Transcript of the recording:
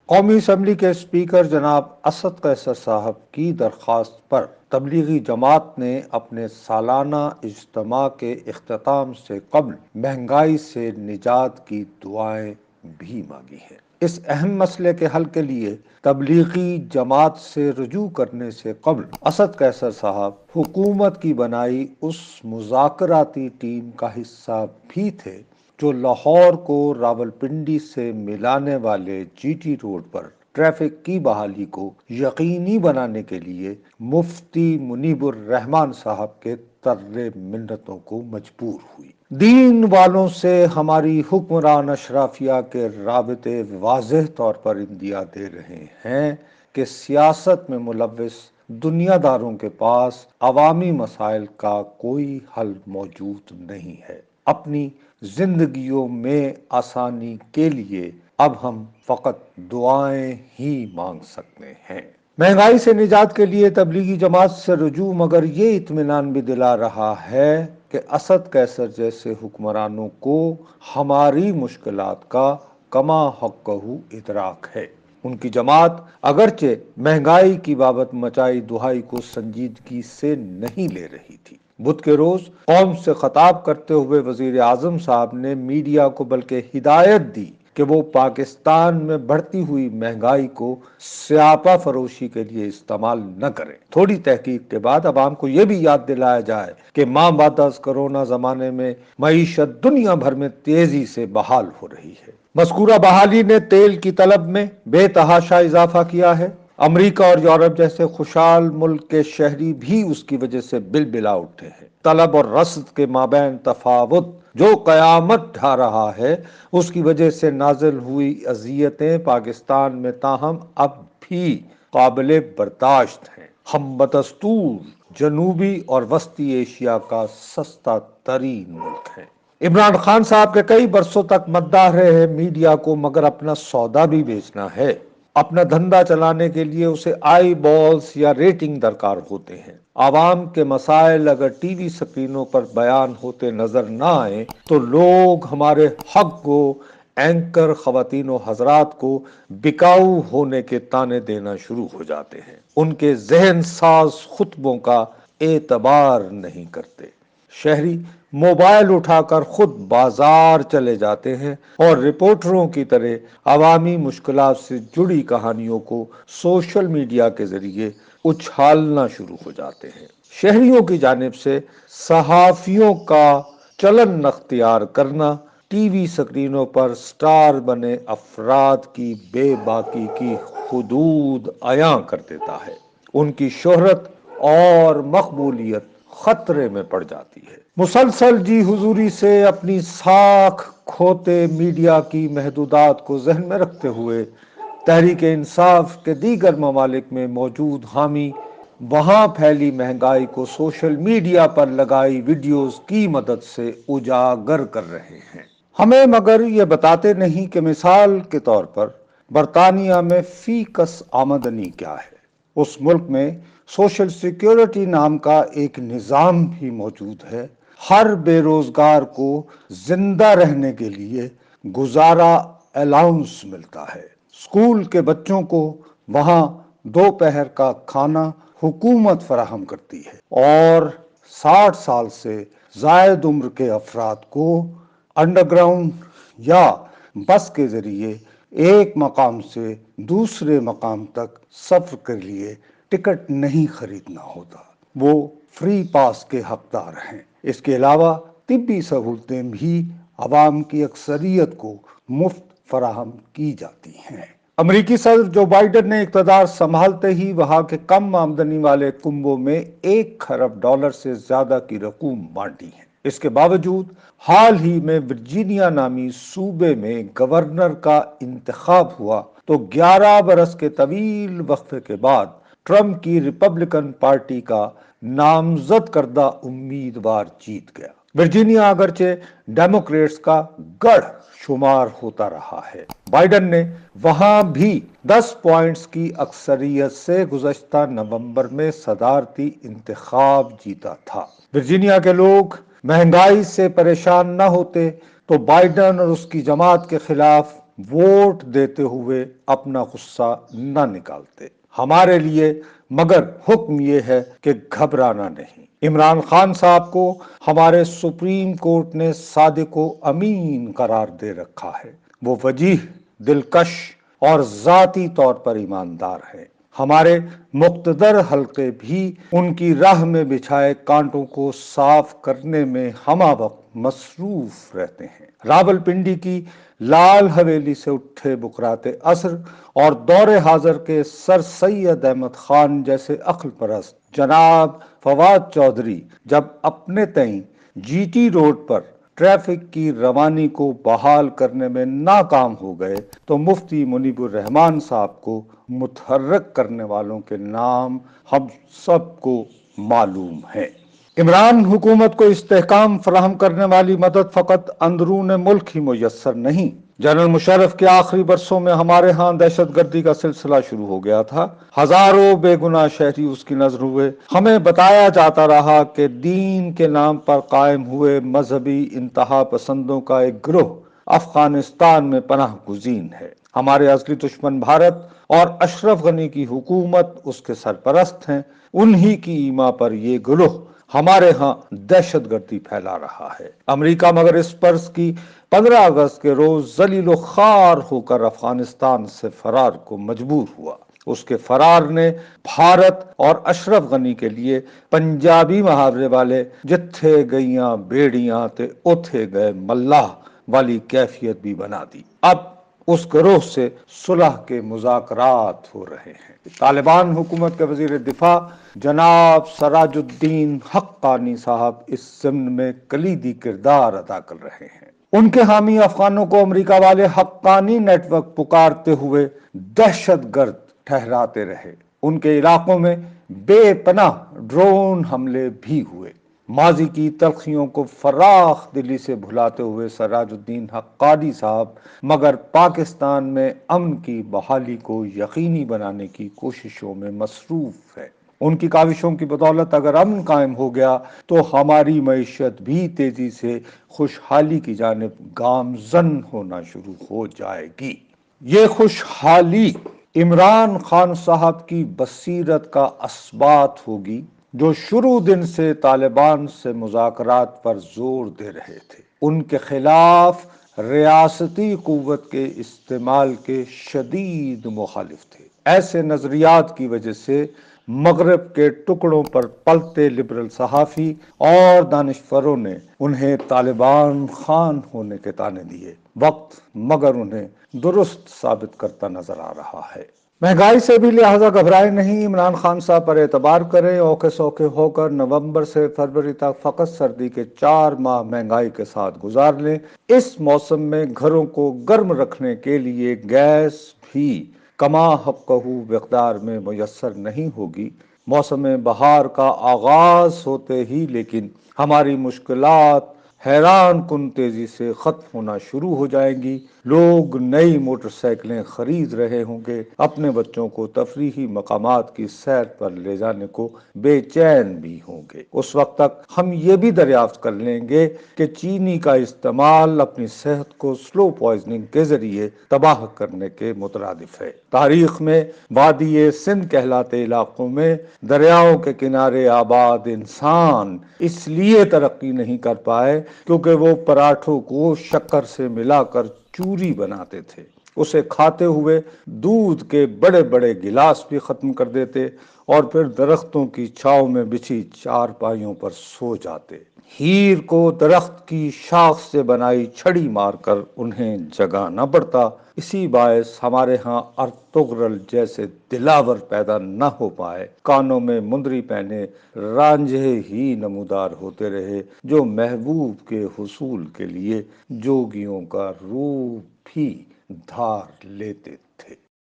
قومی اسمبلی کے اسپیکر جناب اسد قیصر صاحب کی درخواست پر تبلیغی جماعت نے اپنے سالانہ اجتماع کے اختتام سے قبل مہنگائی سے نجات کی دعائیں بھی مانگی ہیں۔ اس اہم مسئلے کے حل کے لیے تبلیغی جماعت سے رجوع کرنے سے قبل اسد قیصر صاحب حکومت کی بنائی اس مذاکراتی ٹیم کا حصہ بھی تھے جو لاہور کو راولپنڈی سے ملانے والے جی ٹی روڈ پر ٹریفک کی بحالی کو یقینی بنانے کے لیے مفتی منیب الرحمان صاحب کے ترے منتوں کو مجبور ہوئی۔ دین والوں سے ہماری حکمران اشرافیہ کے رابطے واضح طور پر اندیا دے رہے ہیں کہ سیاست میں ملوث دنیا داروں کے پاس عوامی مسائل کا کوئی حل موجود نہیں ہے۔ اپنی زندگیوں میں آسانی کے لیے اب ہم فقط دعائیں ہی مانگ سکتے ہیں۔ مہنگائی سے نجات کے لیے تبلیغی جماعت سے رجوع مگر یہ اطمینان بھی دلا رہا ہے کہ اسد قیصر جیسے حکمرانوں کو ہماری مشکلات کا کما حقہ ادراک ہے۔ ان کی جماعت اگرچہ مہنگائی کی بابت مچائی دہائی کو سنجیدگی سے نہیں لے رہی تھی۔ بدھ کے روز قوم سے خطاب کرتے ہوئے وزیر اعظم صاحب نے میڈیا کو بلکہ ہدایت دی کہ وہ پاکستان میں بڑھتی ہوئی مہنگائی کو سیاپا فروشی کے لیے استعمال نہ کریں۔ تھوڑی تحقیق کے بعد عوام کو یہ بھی یاد دلایا جائے کہ ماں بعد از کرونا زمانے میں معیشت دنیا بھر میں تیزی سے بحال ہو رہی ہے۔ مذکورہ بحالی نے تیل کی طلب میں بے تحاشا اضافہ کیا ہے۔ امریکہ اور یورپ جیسے خوشحال ملک کے شہری بھی اس کی وجہ سے بلبلا اٹھے ہیں۔ طلب اور رسد کے مابین تفاوت جو قیامت ڈھا رہا ہے، اس کی وجہ سے نازل ہوئی اذیتیں پاکستان میں تاہم اب بھی قابل برداشت ہیں۔ ہم بدستور جنوبی اور وسطی ایشیا کا سستا ترین ملک ہیں۔ عمران خان صاحب کے کئی برسوں تک مداح رہے میڈیا کو مگر اپنا سودا بھی بیچنا ہے۔ اپنا دھندا چلانے کے لیے اسے آئی بالز یا ریٹنگ درکار ہوتے ہیں۔ عوام کے مسائل اگر ٹی وی سکرینوں پر بیان ہوتے نظر نہ آئیں تو لوگ ہمارے حق کو اینکر خواتین و حضرات کو بکاؤ ہونے کے طعنے دینا شروع ہو جاتے ہیں۔ ان کے ذہن ساز خطبوں کا اعتبار نہیں کرتے۔ شہری موبائل اٹھا کر خود بازار چلے جاتے ہیں اور رپورٹروں کی طرح عوامی مشکلات سے جڑی کہانیوں کو سوشل میڈیا کے ذریعے اچھالنا شروع ہو جاتے ہیں۔ شہریوں کی جانب سے صحافیوں کا چلن اختیار کرنا ٹی وی سکرینوں پر سٹار بنے افراد کی بے باکی کی حدود عیاں کر دیتا ہے۔ ان کی شہرت اور مقبولیت خطرے میں پڑ جاتی ہے۔ مسلسل جی حضوری سے اپنی ساکھ کھوتے میڈیا کی محدودات کو ذہن میں رکھتے ہوئے تحریک انصاف کے دیگر ممالک میں موجود حامی وہاں پھیلی مہنگائی کو سوشل میڈیا پر لگائی ویڈیوز کی مدد سے اجاگر کر رہے ہیں۔ ہمیں مگر یہ بتاتے نہیں کہ مثال کے طور پر برطانیہ میں فی کس آمدنی کیا ہے۔ اس ملک میں سوشل سیکیورٹی نام کا ایک نظام بھی موجود ہے۔ ہر بے روزگار کو زندہ رہنے کے لیے گزارا الاؤنس ملتا ہے۔ اسکول کے بچوں کو وہاں دوپہر کا کھانا حکومت فراہم کرتی ہے اور 60 سال سے زائد عمر کے افراد کو انڈر گراؤنڈ یا بس کے ذریعے ایک مقام سے دوسرے مقام تک سفر کے لیے ٹکٹ نہیں خریدنا ہوتا۔ وہ فری پاس کے حقدار ہیں۔ اس کے علاوہ طبی سہولتیں بھی عوام کی اکثریت کو مفت فراہم کی جاتی ہیں۔ امریکی صدر جو بائیڈن نے اقتدار سنبھالتے ہی وہاں کے کم آمدنی والے کنبوں میں 1 کھرب ڈالر سے زیادہ کی رقوم بانٹی ہے۔ اس کے باوجود حال ہی میں ورجینیا نامی صوبے میں گورنر کا انتخاب ہوا تو 11 برس کے طویل وقفے کے بعد ٹرمپ کی ریپبلکن پارٹی کا نامزد کردہ امیدوار جیت گیا۔ ورجینیا اگرچہ ڈیموکریٹس کا گڑھ شمار ہوتا رہا ہے۔ بائیڈن نے وہاں بھی 10 پوائنٹس کی اکثریت سے گزشتہ نومبر میں صدارتی انتخاب جیتا تھا۔ ورجینیا کے لوگ مہنگائی سے پریشان نہ ہوتے تو بائیڈن اور اس کی جماعت کے خلاف ووٹ دیتے ہوئے اپنا غصہ نہ نکالتے۔ ہمارے لیے مگر حکم یہ ہے کہ گھبرانا نہیں۔ عمران خان صاحب کو ہمارے سپریم کورٹ نے صادق و امین قرار دے رکھا ہے۔ وہ وجیح، دلکش اور ذاتی طور پر ایماندار ہے۔ ہمارے مقتدر حلقے بھی ان کی راہ میں بچھائے کانٹوں کو صاف کرنے میں ہمہ وقت مصروف رہتے ہیں۔ راولپنڈی کی لال حویلی سے اٹھے بکرات عصر اور دور حاضر کے سر سید احمد خان جیسے عقل پرست جناب فواد چودھری جب اپنے تئیں جی ٹی روڈ پر ٹریفک کی روانی کو بحال کرنے میں ناکام ہو گئے تو مفتی منیب الرحمان صاحب کو متحرک کرنے والوں کے نام ہم سب کو معلوم ہے۔ عمران حکومت کو استحکام فراہم کرنے والی مدد فقط اندرون ملک ہی میسر نہیں۔ جنرل مشرف کے آخری برسوں میں ہمارے ہاں دہشت گردی کا سلسلہ شروع ہو گیا تھا۔ ہزاروں بے گناہ شہری اس کی نظر ہوئے۔ ہمیں بتایا جاتا رہا کہ دین کے نام پر قائم ہوئے مذہبی انتہا پسندوں کا ایک گروہ افغانستان میں پناہ گزین ہے۔ ہمارے اصلی دشمن بھارت اور اشرف غنی کی حکومت اس کے سرپرست ہیں۔ انہی کی ایما پر یہ گروہ ہمارے ہاں دہشت گردی پھیلا رہا ہے۔ امریکہ مگر اس پرس کی 15 اگست کے روز ذلیل و خوار ہو کر افغانستان سے فرار کو مجبور ہوا۔ اس کے فرار نے بھارت اور اشرف غنی کے لیے پنجابی محاورے والے جتھے گئیاں بیڑیاں تے اوتھے گئے ملاح والی کیفیت بھی بنا دی۔ اب اس گروہ سے صلح کے مذاکرات ہو رہے ہیں۔ طالبان حکومت کے وزیر دفاع جناب سراج الدین حقانی صاحب اس ضمن میں کلیدی کردار ادا کر رہے ہیں۔ ان کے حامی افغانوں کو امریکہ والے حقانی نیٹ ورک پکارتے ہوئے دہشت گرد ٹھہراتے رہے۔ ان کے علاقوں میں بے پناہ ڈرون حملے بھی ہوئے۔ ماضی کی تلخیوں کو فراخ دلی سے بھلاتے ہوئے سراج الدین حقانی صاحب مگر پاکستان میں امن کی بحالی کو یقینی بنانے کی کوششوں میں مصروف ہے۔ ان کی کاوشوں کی بدولت اگر امن قائم ہو گیا تو ہماری معیشت بھی تیزی سے خوشحالی کی جانب گامزن ہونا شروع ہو جائے گی۔ یہ خوشحالی عمران خان صاحب کی بصیرت کا اثبات ہوگی، جو شروع دن سے طالبان سے مذاکرات پر زور دے رہے تھے۔ ان کے خلاف ریاستی قوت کے استعمال کے شدید مخالف تھے۔ ایسے نظریات کی وجہ سے مغرب کے ٹکڑوں پر پلتے لبرل صحافی اور دانشوروں نے انہیں طالبان خان ہونے کے طعنے دیے۔ وقت مگر انہیں درست ثابت کرتا نظر آ رہا ہے۔ مہنگائی سے بھی لہذا گھبرائے نہیں، عمران خان صاحب پر اعتبار کریں۔ اوکھے سوکھے ہو کر نومبر سے فروری تک فقط سردی کے 4 ماہ مہنگائی کے ساتھ گزار لیں۔ اس موسم میں گھروں کو گرم رکھنے کے لیے گیس بھی کما حقہ مقدار میں میسر نہیں ہوگی۔ موسم بہار کا آغاز ہوتے ہی لیکن ہماری مشکلات حیران کن تیزی سے ختم ہونا شروع ہو جائیں گی۔ لوگ نئی موٹر سائیکلیں خرید رہے ہوں گے، اپنے بچوں کو تفریحی مقامات کی سیر پر لے جانے کو بے چین بھی ہوں گے۔ اس وقت تک ہم یہ بھی دریافت کر لیں گے کہ چینی کا استعمال اپنی صحت کو سلو پوائزننگ کے ذریعے تباہ کرنے کے مترادف ہے۔ تاریخ میں وادی سندھ کہلاتے علاقوں میں دریاؤں کے کنارے آباد انسان اس لیے ترقی نہیں کر پائے کیونکہ وہ پراٹھوں کو شکر سے ملا کر چوری بناتے تھے، اسے کھاتے ہوئے دودھ کے بڑے بڑے گلاس بھی ختم کر دیتے اور پھر درختوں کی چھاؤں میں بچھی چارپائیوں پر سو جاتے۔ ہیر کو درخت کی شاخ سے بنائی چھڑی مار کر انہیں جگانا پڑتا۔ اسی باعث ہمارے ہاں ارطغرل جیسے دلاور پیدا نہ ہو پائے۔ کانوں میں مندری پہنے رانجھے ہی نمودار ہوتے رہے جو محبوب کے حصول کے لیے جوگیوں کا روپ بھی دھار لیتے تھے۔